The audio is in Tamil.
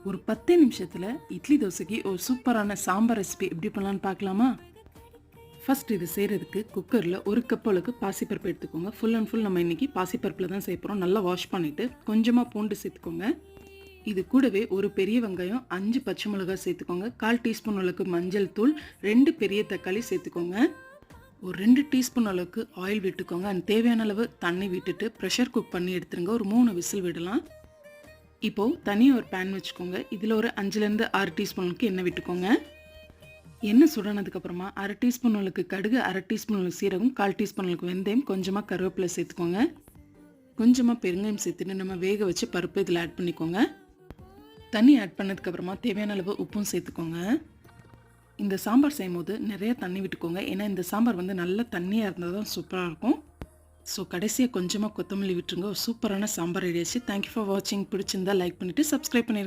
ஒரு 10 நிமிஷத்தில் இட்லி தோசைக்கு ஒரு சூப்பரான சாம்பார் ரெசிபி எப்படி பண்ணலான்னு பார்க்கலாமா? ஃபர்ஸ்ட் இது செய்கிறதுக்கு குக்கரில் ஒரு கப் அளவுக்கு பாசிப்பருப்பு எடுத்துக்கோங்க. ஃபுல் அண்ட் ஃபுல் நம்ம இன்றைக்கி பாசிப்பருப்பில் தான் செய்ய போகிறோம். நல்லா வாஷ் பண்ணிவிட்டு கொஞ்சமாக பூண்டு சேர்த்துக்கோங்க. இது கூடவே ஒரு பெரிய வெங்காயம், 5 பச்சை மிளகாய் சேர்த்துக்கோங்க. 1/4 டீஸ்பூன் அளவுக்கு மஞ்சள் தூள், 2 பெரிய தக்காளி சேர்த்துக்கோங்க. ஒரு 2 டீஸ்பூன் அளவுக்கு ஆயில் விட்டுக்கோங்க. அண்ட் தேவையான அளவு தண்ணி விட்டுட்டு ப்ரெஷர் குக் பண்ணி எடுத்துருங்க. ஒரு 3 விசில் விடலாம். இப்போது தனியாக ஒரு பேன் வச்சுக்கோங்க. இதில் ஒரு 5லேருந்து 6 டீஸ்பூனுக்கு எண்ணெய் விட்டுக்கோங்க. எண்ணெய் சுடானதுக்கப்புறமா 1/2 டீஸ்பூன் அளவுக்கு கடுகு, 1/2 டீஸ்பூன் அளவுக்கு சீரகம், 1/4 டீஸ்பூன் அளவுக்கு வெந்தயம், கொஞ்சமாக கருவேப்பிலை சேர்த்துக்கோங்க. கொஞ்சமாக பெருங்காயம் சேர்த்துட்டு நம்ம வேக வச்சு பருப்பு இதில் ஆட் பண்ணிக்கோங்க. தண்ணி ஆட் பண்ணதுக்கப்புறமா தேவையான அளவு உப்பும் சேர்த்துக்கோங்க. இந்த சாம்பார் செய்யும் போது நிறைய தண்ணி விட்டுக்கோங்க. ஏன்னா இந்த சாம்பார் நல்லா தண்ணியாக இருந்தால் தான் சூப்பராக இருக்கும். ஸோ கடைசியாக கொஞ்சமாக கொத்தமல்லி விட்டுருங்க. ஒரு சூப்பரான சாம்பார் ரெடி ஆச்சு. தேங்க்யூ ஃபார் வாட்சிங். பிடிச்சிருந்தா லைக் பண்ணிவிட்டு சப்ஸ்கிரைப் பண்ணிடுங்க.